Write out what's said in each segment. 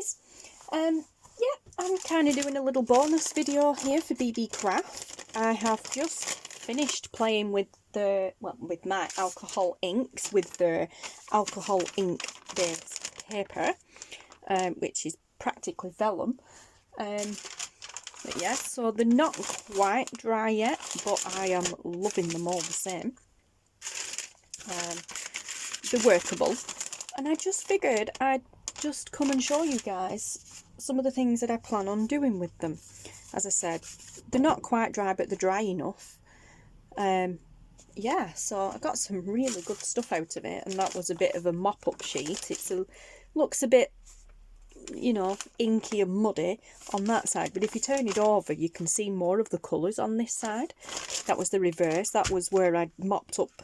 guys. Yeah, I'm kind of doing a little bonus video here for Beebeecraft. I have just finished playing with with my alcohol inks, with the alcohol ink based paper, which is practically vellum. But yeah, so they're not quite dry yet, but I am loving them all the same. They're workable, and I just figured I'd just come and show you guys some of the things that I plan on doing with them. As I said, they're not quite dry, but they're dry enough. Yeah, so I got some really good stuff out of it, and that was a bit of a mop-up sheet. Looks a bit, you know, inky and muddy on that side, but if you turn it over you can see more of the colours on this side. That was the reverse. That was where I mopped up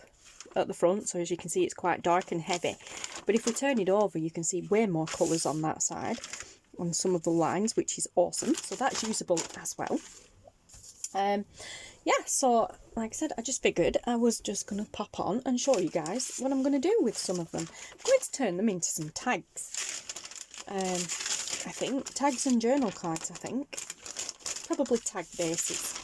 at the front, so as you can see it's quite dark and heavy, but if we turn it over you can see way more colours on that side, on some of the lines, which is awesome. So that's usable as well. Yeah, so like I said, I just figured I was just going to pop on and show you guys what I'm going to do with some of them. I'm going to turn them into some tags. I think tags and journal cards, I think probably tag bases.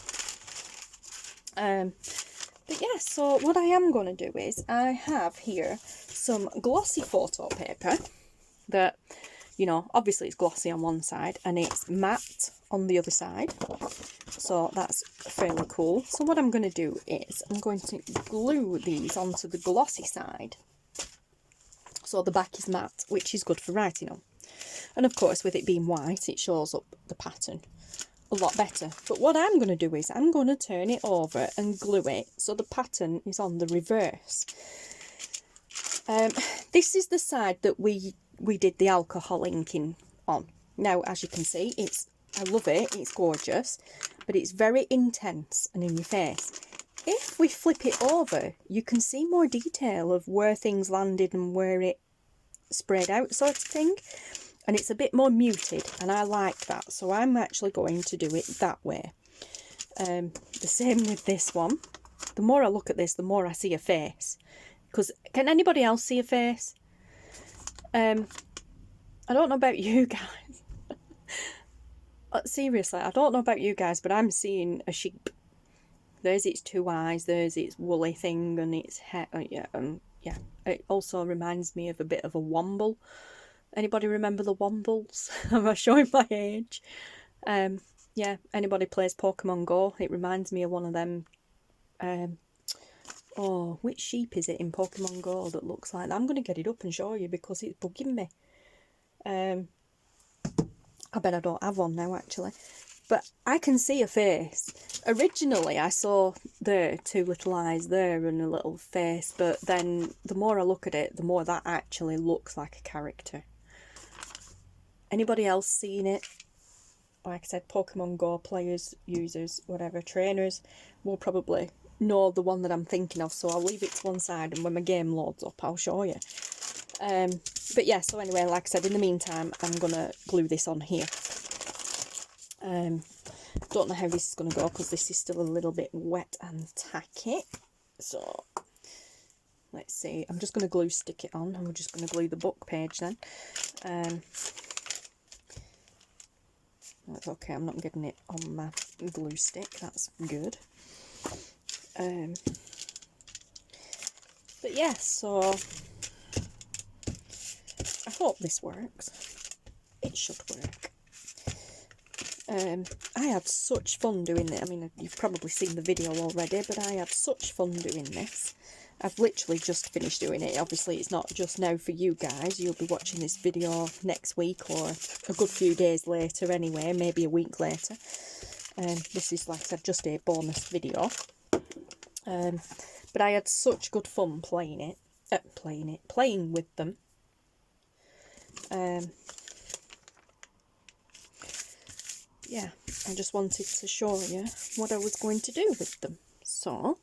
But yeah, so what I am going to do is I have here some glossy photo paper that, you know, obviously it's glossy on one side and it's matte on the other side, so that's fairly cool. So what I'm going to do is I'm going to glue these onto the glossy side, so the back is matte, which is good for writing on. And of course, with it being white, it shows up the pattern a lot better. But what I'm going to do is I'm going to turn it over and glue it so the pattern is on the reverse. This is the side that we did the alcohol inking on. Now, as you can see, I love it, it's gorgeous, but it's very intense and in your face. If we flip it over, you can see more detail of where things landed and where it sprayed out, sort of thing. And it's a bit more muted, and I like that, so I'm actually going to do it that way. The same with this one. The more I look at this, the more I see a face. Because can anybody else see a face? I don't know about you guys. Seriously, I don't know about you guys, but I'm seeing a sheep. There's its two eyes, there's its woolly thing, and its hair. Yeah. It also reminds me of a bit of a womble. Anybody remember the Wombles? Am I showing my age? Yeah, anybody plays Pokemon Go? It reminds me of one of them. Oh, which sheep is it in Pokemon Go that looks like that? I'm going to get it up and show you because it's bugging me. I bet I don't have one now, actually. But I can see a face. Originally, I saw there two little eyes there and a little face, but then the more I look at it, the more that actually looks like a character. Anybody else seen it? Like I said, Pokemon Go players, users, whatever, trainers will probably know the one that I'm thinking of, so I'll leave it to one side, and when my game loads up I'll show you. But yeah, so anyway, like I said, in the meantime I'm gonna glue this on here. Don't know how this is gonna go because this is still a little bit wet and tacky, so let's see. I'm just gonna glue stick it on, and we're just gonna glue the book page then. That's okay, I'm not getting it on my glue stick, that's good. But yeah, so I hope this works. It should work. I had such fun doing it. I mean, you've probably seen the video already, but I had such fun doing this. I've literally just finished doing it. Obviously, it's not just now for you guys. You'll be watching this video next week or a good few days later anyway, maybe a week later. This is, like I said, just a bonus video. But I had such good fun playing with them. Yeah, I just wanted to show you what I was going to do with them. So,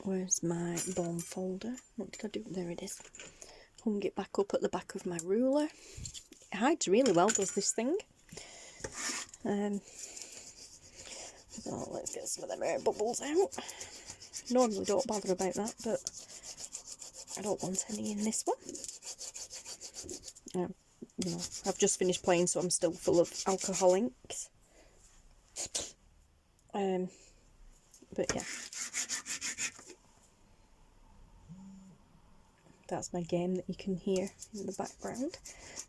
where's my bone folder? What did I do? There it is. Hung it back up at the back of my ruler. It hides really well, does this thing. So let's get some of them air bubbles out. Normally don't bother about that, but I don't want any in this one. you know, I've just finished playing, so I'm still full of alcohol inks. But yeah, that's my game that you can hear in the background.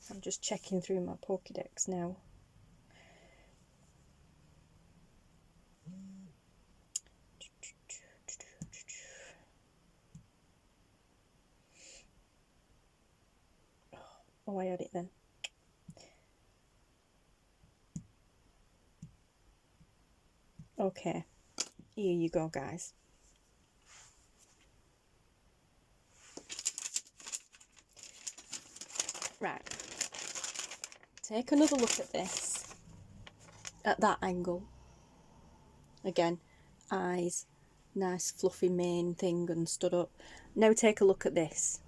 I'm just checking through my Pokédex now. Oh, I had it then. Okay, here you go, guys. Right, take another look at this, at that angle. Again, eyes, nice fluffy mane thing and stood up. Now take a look at this.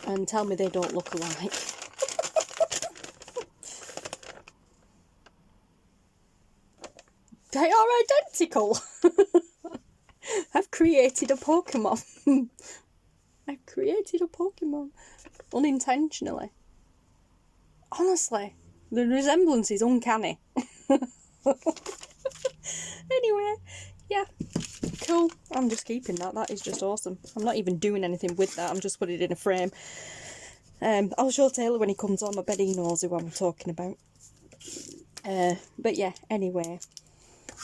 And tell me they don't look alike. They are identical! I've created a Pokemon. I've created a Pokemon. Unintentionally. Honestly, the resemblance is uncanny. Anyway, yeah, cool. I'm just keeping that. That is just awesome. I'm not even doing anything with that. I'm just putting it in a frame. I'll show Taylor when he comes on. I bet he knows who I'm talking about. But yeah, anyway,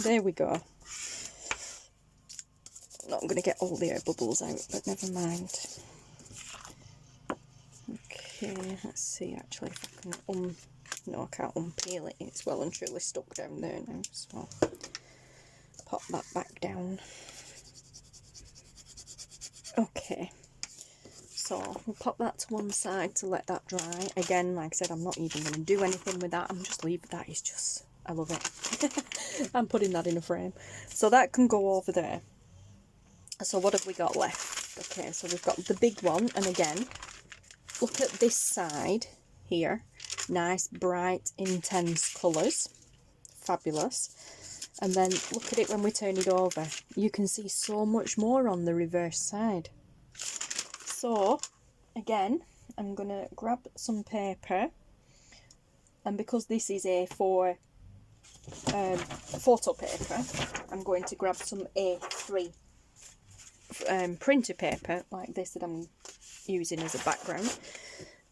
there we go. Not going to get all the air bubbles out, but never mind. Okay, let's see actually if I can no, I can't unpeel it. It's well and truly stuck down there now, so I'll pop that back down. Okay, so we'll pop that to one side to let that dry. Again, like I said, I'm not even going to do anything with that. I'm just leaving that. Is just, I love it. I'm putting that in a frame. So that can go over there. So what have we got left? Okay, so we've got the big one, and again, look at this side here. Nice, bright, intense colours. Fabulous. And then look at it when we turn it over. You can see so much more on the reverse side. So, again, I'm going to grab some paper. And because this is A4 photo paper, I'm going to grab some A3 printer paper like this that I'm using as a background.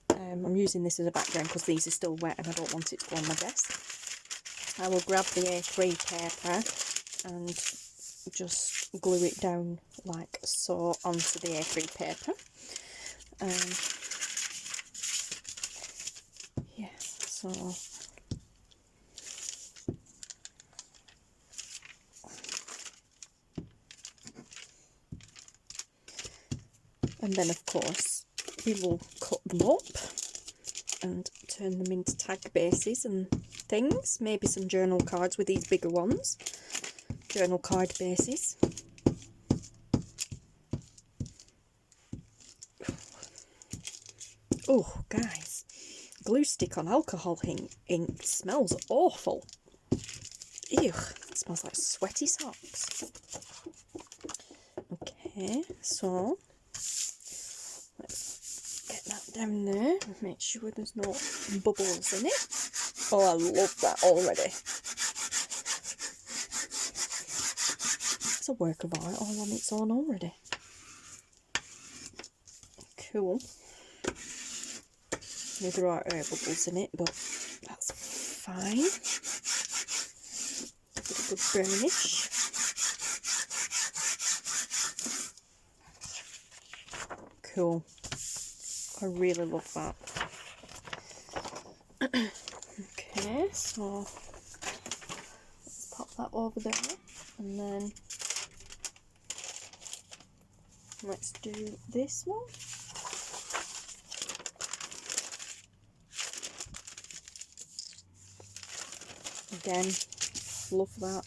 I'm using this as a background because these are still wet and I don't want it to go on my desk. I will grab the A3 paper and just glue it down like so onto the A3 paper. Yeah, so and then of course we will cut them up and turn them into tag bases and things. Maybe some journal cards with these bigger ones. Journal card bases. Oh, guys, glue stick on alcohol ink smells awful. Ew, it smells like sweaty socks. Okay, so let's get that down there and make sure there's no bubbles in it. Oh, I love that already. It's a work of art all on its own already. Cool. There are air bubbles in it, but that's fine. Give it a good burnish. Cool. I really love that. Okay, so let's pop that over there, and then let's do this one. Again, love that.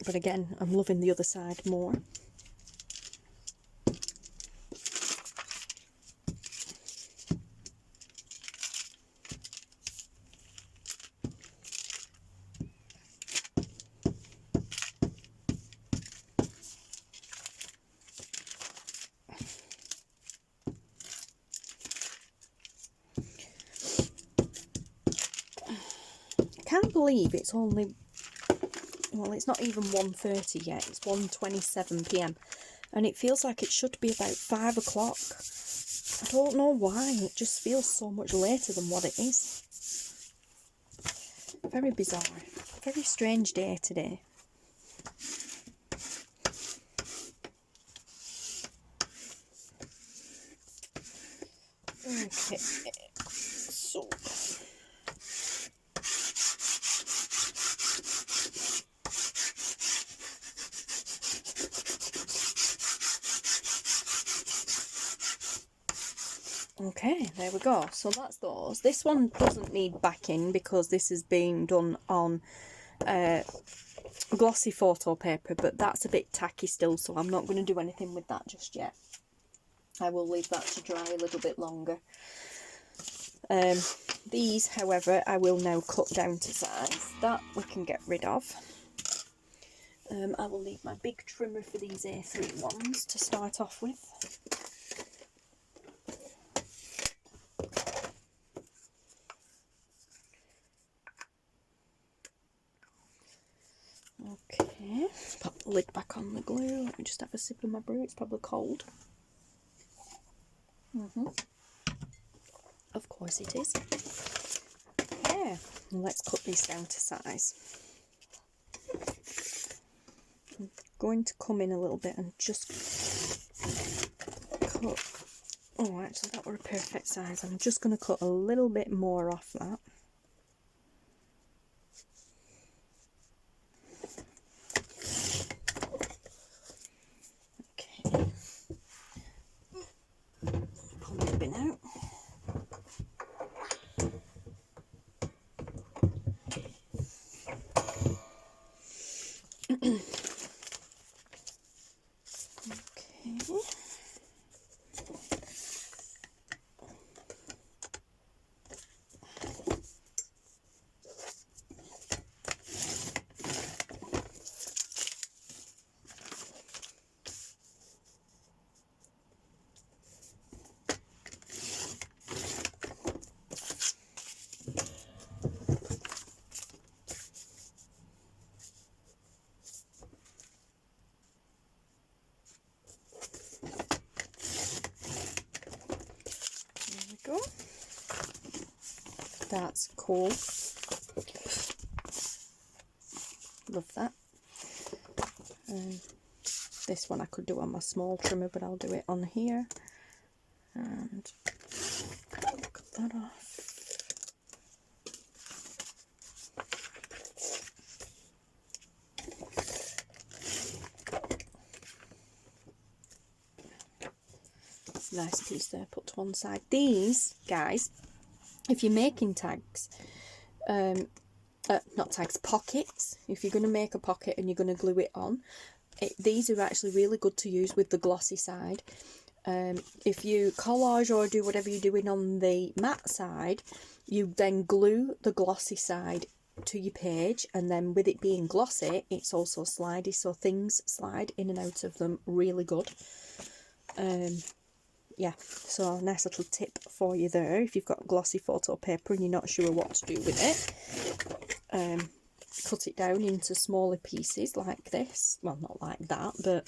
But again, I'm loving the other side more. can't believe it's only, well, it's not even 1:30 yet, it's 1:27 p.m. and it feels like it should be about 5 o'clock. I don't know why, it just feels so much later than what it is. Very bizarre. Very strange day today. Okay, so okay, there we go. So that's those. This one doesn't need backing because this is being done on glossy photo paper, but that's a bit tacky still, so I'm not going to do anything with that just yet. I will leave that to dry a little bit longer. These, however, I will now cut down to size. That we can get rid of. I will need my big trimmer for these A3 ones to start off with. Okay, pop the lid back on the glue. Let me just have a sip of my brew, it's probably cold. Of course it is. Yeah, let's cut these down to size. I'm going to come in a little bit and just cut. Oh, actually, that were a perfect size. I'm just going to cut a little bit more off that. Okay. Pull the bin out. Go. That's cool. Love that. This one I could do on my small trimmer, but I'll do it on here. And cut that off. Nice piece there, put to one side. These, guys, if you're making tags, not tags, pockets, if you're going to make a pocket and you're going to glue it on, these are actually really good to use with the glossy side. If you collage or do whatever you're doing on the matte side, you then glue the glossy side to your page, and then with it being glossy, it's also slidey, so things slide in and out of them really good. Yeah, so a nice little tip for you there if you've got glossy photo paper and you're not sure what to do with it. Cut it down into smaller pieces like this. Well, not like that, but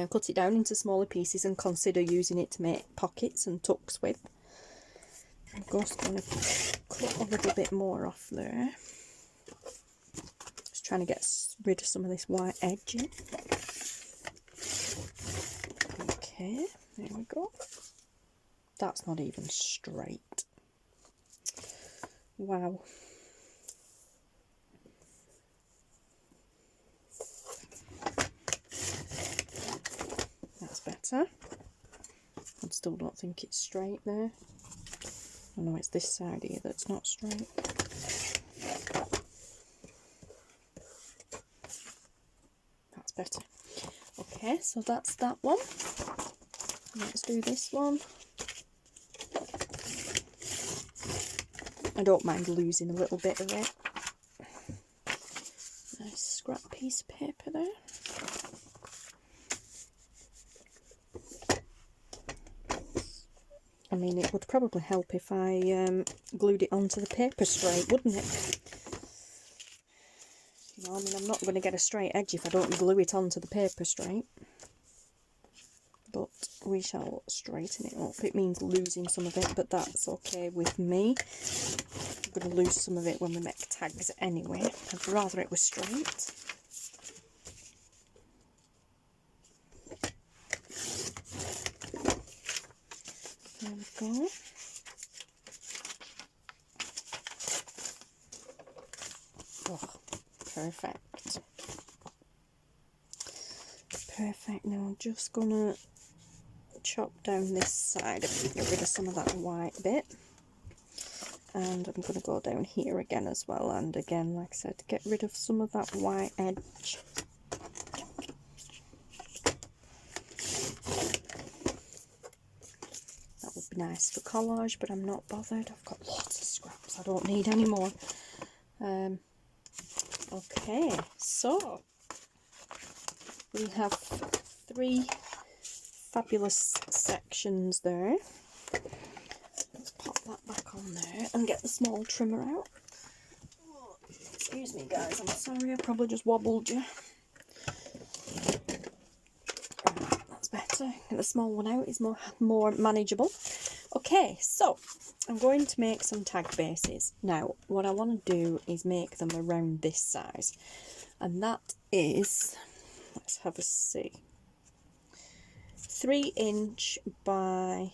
cut it down into smaller pieces and consider using it to make pockets and tucks with. I'm just going to cut a little bit more off there. Just trying to get rid of some of this white edging. Okay. There we go. That's not even straight. Wow. That's better. I still don't think it's straight there. Oh no, it's this side here that's not straight. That's better. Okay, so that's that one. Let's do this one. I don't mind losing a little bit of it. Nice scrap piece of paper there. I mean, it would probably help if I glued it onto the paper straight, wouldn't it? I mean, I'm not going to get a straight edge if I don't glue it onto the paper straight. But we shall straighten it up. It means losing some of it, but that's okay with me. I'm going to lose some of it when we make tags anyway. I'd rather it was straight. There we go. Oh, perfect. Perfect. Now I'm just gonna chop down this side and get rid of some of that white bit. And I'm gonna go down here again as well. And again, like I said, get rid of some of that white edge. That would be nice for collage, but I'm not bothered. I've got lots of scraps. I don't need any more. Okay, so we have 3 fabulous sections there. Let's pop that back on there and get the small trimmer out. Oh, excuse me guys, I'm sorry, I probably just wobbled you. That's better. Get the small one out, it's more manageable. Okay, so I'm going to make some tag bases. Now, what I want to do is make them around this size. And that is, let's have a see, 3 inch by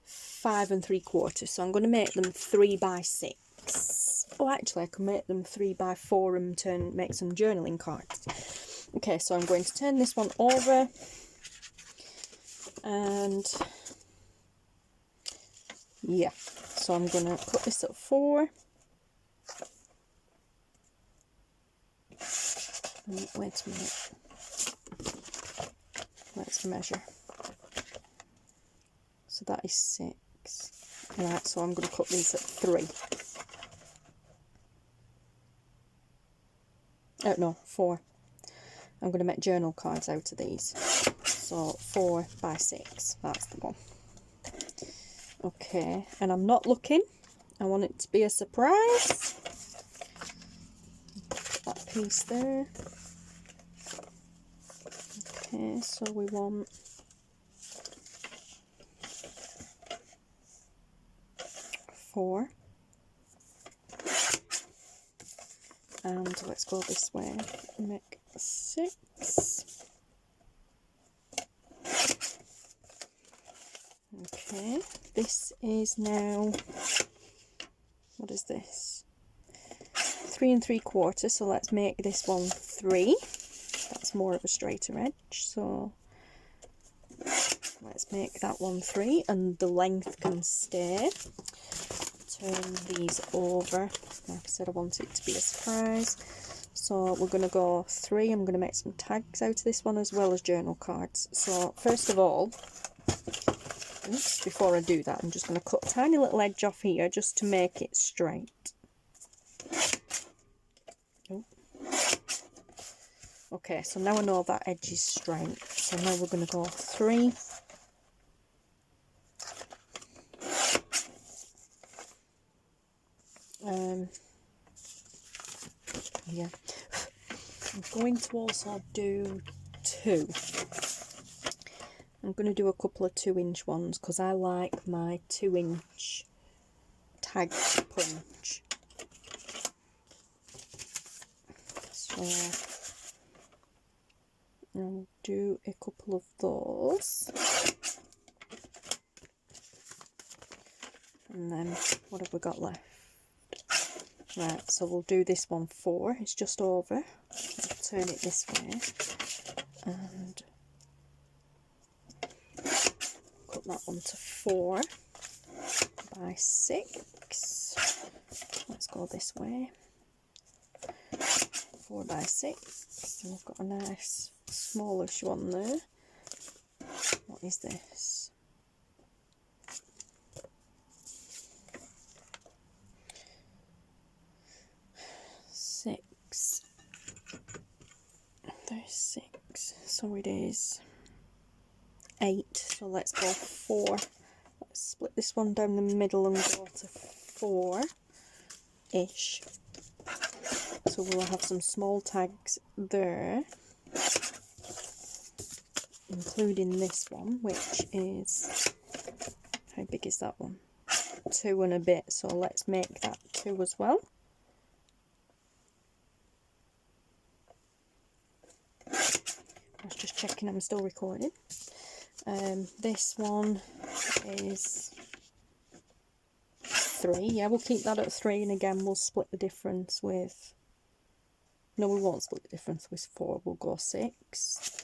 5 3/4. So I'm going to make them 3 by 6. Oh, actually, I can make them 3 by 4 and make some journaling cards. Okay, so I'm going to turn this one over and yeah, so I'm going to cut this at 4. Wait a minute. Let's measure. So that is 6. Right, so I'm going to cut these at 3. Oh, no, 4. I'm going to make journal cards out of these. So 4 by 6, that's the one. Okay, and I'm not looking. I want it to be a surprise. Put that piece there. Okay, so we want 4. And let's go this way. Make 6. Okay, this is now, what is this? 3 3/4, so let's make this one 3. That's more of a straighter edge, so let's make that one 3, and the length can stay. Turn these over. Like I said, I want it to be a surprise. So we're going to go 3. I'm going to make some tags out of this one as well as journal cards. So first of all, oops, before I do that, I'm just going to cut a tiny little edge off here just to make it straight. Oh. Okay, so now I know that edge is straight. So now we're going to go 3. Yeah. I'm going to also do 2. I'm going to do a couple of 2-inch ones because I like my 2-inch tag punch. So I'll do a couple of those. And then what have we got left? Right, so we'll do this one 4. It's just over. I'll turn it this way and cut that one to 4 by 6. Let's go this way. 4 by 6. And we've got a nice smallish one there. What is this? There's 6, so it is 8, so let's go 4. Let's split this one down the middle and go to 4-ish. So So we'll have some small tags there, including this one, which is, how big is that one? 2 and a bit, so let's make that 2 as well. I was just checking I'm still recording. This one is 3. Yeah, we'll keep that at 3, and again we'll split the difference with, no, we won't split the difference with 4, we'll go 6.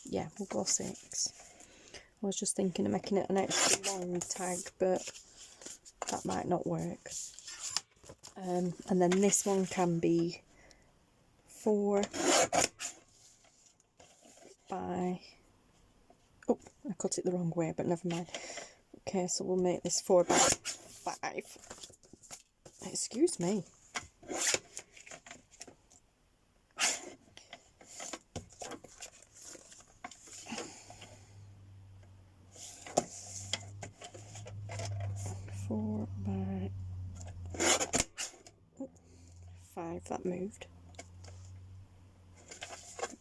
Yeah, we'll go 6. I was just thinking of making it an extra long tag, but that might not work. And then this one can be 4 by, oh, I cut it the wrong way, but never mind. Okay, so we'll make this 4 by 5. Excuse me. That moved.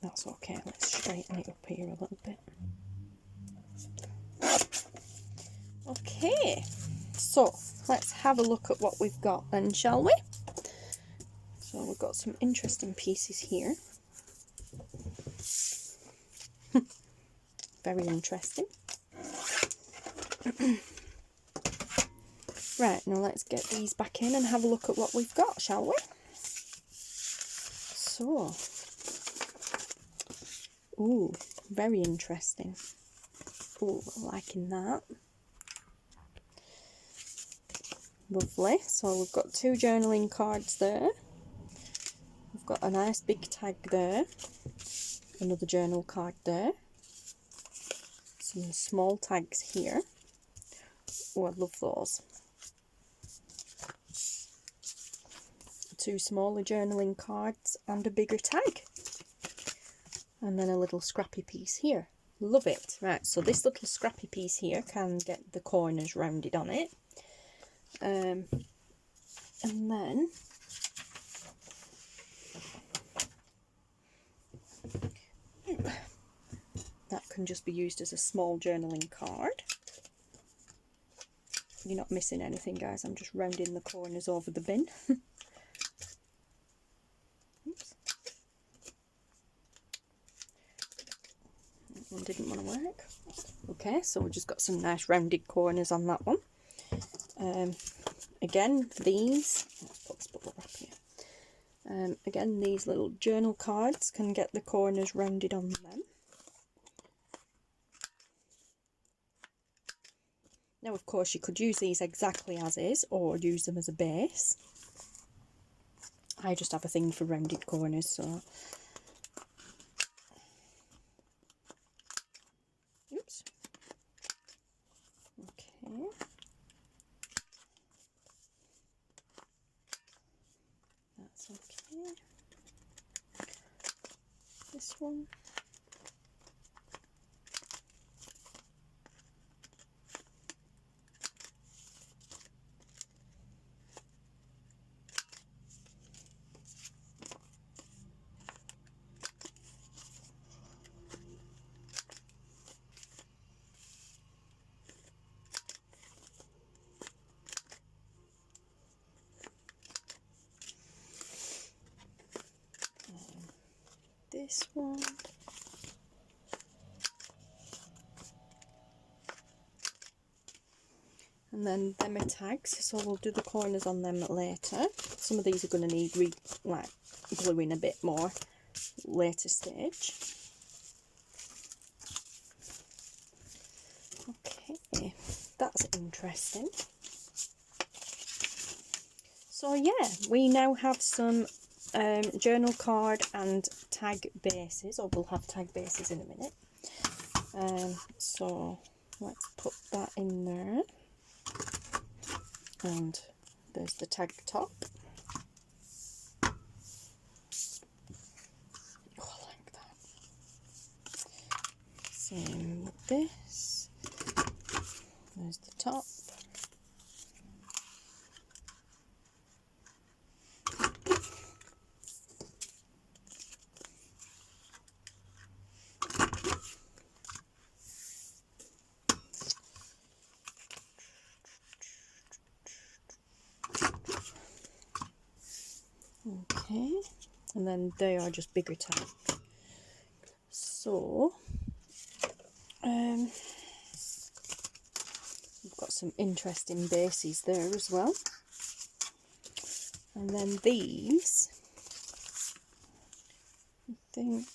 That's okay, let's straighten it up here a little bit. Okay, so let's have a look at what we've got then, shall we? So we've got some interesting pieces here. Very interesting. Right, now let's get these back in and have a look at what we've got, shall we? So, ooh, very interesting. Ooh, liking that. Lovely. So we've got 2 journaling cards there. We've got a nice big tag there. Another journal card there. Some small tags here. Oh, I love those. 2 smaller journaling cards and a bigger tag, and then a little scrappy piece here. Love it. Right, so this little scrappy piece here can get the corners rounded on it, and then that can just be used as a small journaling card. You're not missing anything, guys, I'm just rounding the corners over the bin. One didn't want to work. Okay, so we've just got some nice rounded corners on that one. Again, these, let's put this bubble wrap here. Again, these little journal cards can get the corners rounded on them. Now, of course, you could use these exactly as is, or use them as a base. I just have a thing for rounded corners, so. Oops. Okay. That's okay. This one. This one. And then them are tags, so we'll do the corners on them later. Some of these are going to need gluing a bit more later stage. Okay, that's interesting. So yeah, we now have some journal card and tag bases, or we'll have tag bases in a minute. So let's put that in there. And there's the tag top. Oh, I like that. Same with this. There's the top. Okay, and then they are just bigger tags. So we've got some interesting bases there as well. And then these, I think,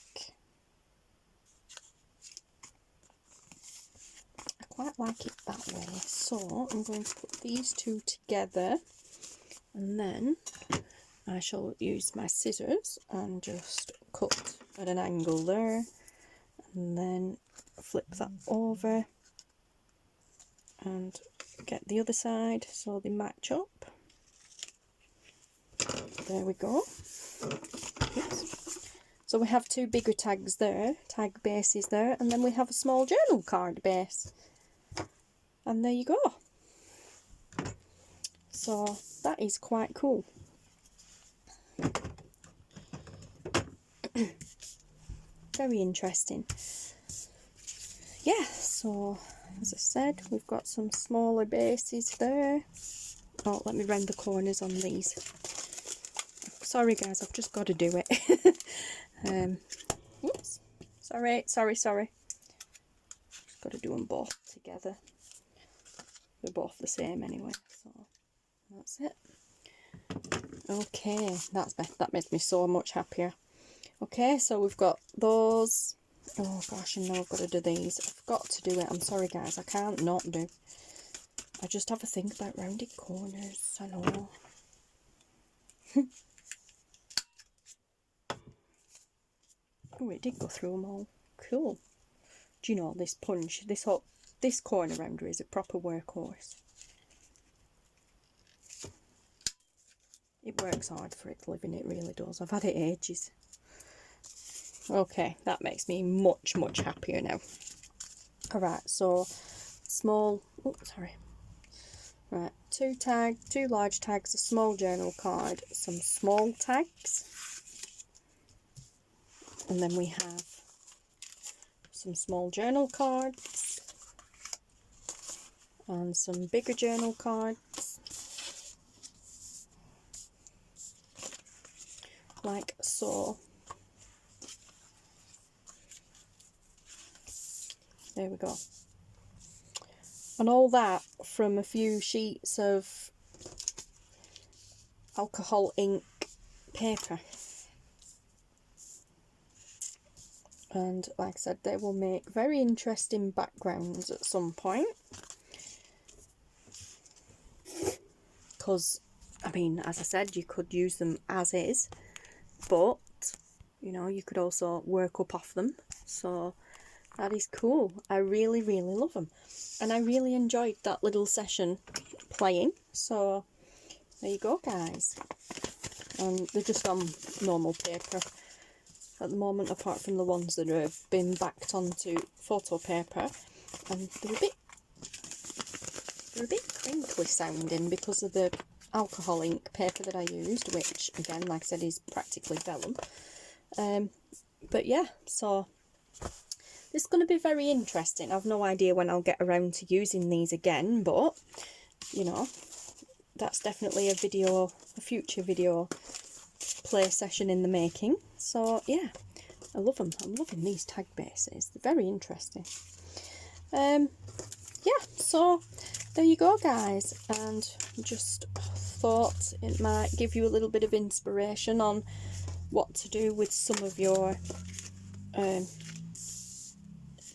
I quite like it that way. So I'm going to put these two together, and then I shall use my scissors and just cut at an angle there, and then flip that over and get the other side so they match up. There we go. Oops. So we have two bigger tags there, tag bases there, and then we have a small journal card base. And there you go. So that is quite cool. Very interesting. Yeah, so as I said, we've got some smaller bases there. Oh, let me round the corners on these. Sorry guys, I've just got to do it. Oops. Sorry. Just got to do them both together. They're both the same anyway, so that's it. Okay, that makes me so much happier. Okay, so we've got those. Oh gosh, I know I've got to do these. I've got to do it. I'm sorry guys, I can't not do. I just have a think about rounded corners, I know. Oh, it did go through them all. Cool. Do you know, this punch, this corner rounder is a proper workhorse. It works hard for its living, it really does. I've had it ages. Okay, that makes me much, much happier now. Alright, so small, oh sorry. Right, two large tags, a small journal card, some small tags. And then we have some small journal cards and some bigger journal cards, like so. There we go. And all that from a few sheets of alcohol ink paper. And like I said, they will make very interesting backgrounds at some point. Because, I mean, as I said, you could use them as is, but, you know, you could also work up off them. So that is cool. I really, really love them. And I really enjoyed that little session playing. So there you go, guys. And they're just on normal paper at the moment, apart from the ones that have been backed onto photo paper, and they're a bit crinkly sounding because of the alcohol ink paper that I used, which again, like I said, is practically vellum. But yeah, so this is going to be very interesting. I've no idea when I'll get around to using these again, but you know, that's definitely a future video play session in the making. So yeah, I love them. I'm loving these tag bases. They're very interesting. Yeah, so there you go, guys, and just thought it might give you a little bit of inspiration on what to do with some of your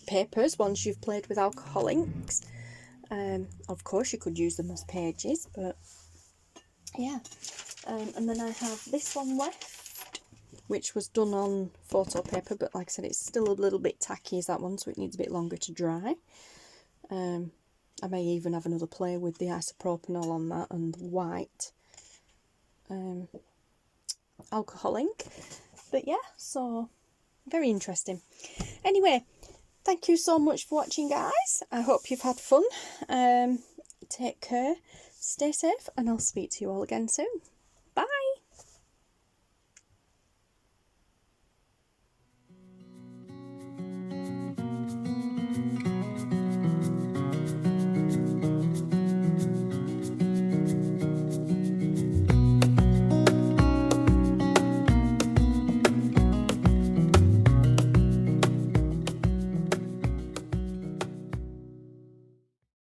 papers once you've played with alcohol inks. Of course you could use them as pages, but yeah. And then I have this one left, which was done on photo paper, but like I said, it's still a little bit tacky as that one, so it needs a bit longer to dry. I may even have another play with the isopropanol on that and white alcohol ink. But yeah, so very interesting. Anyway, thank you so much for watching, guys. I hope you've had fun. Take care, stay safe, and I'll speak to you all again soon.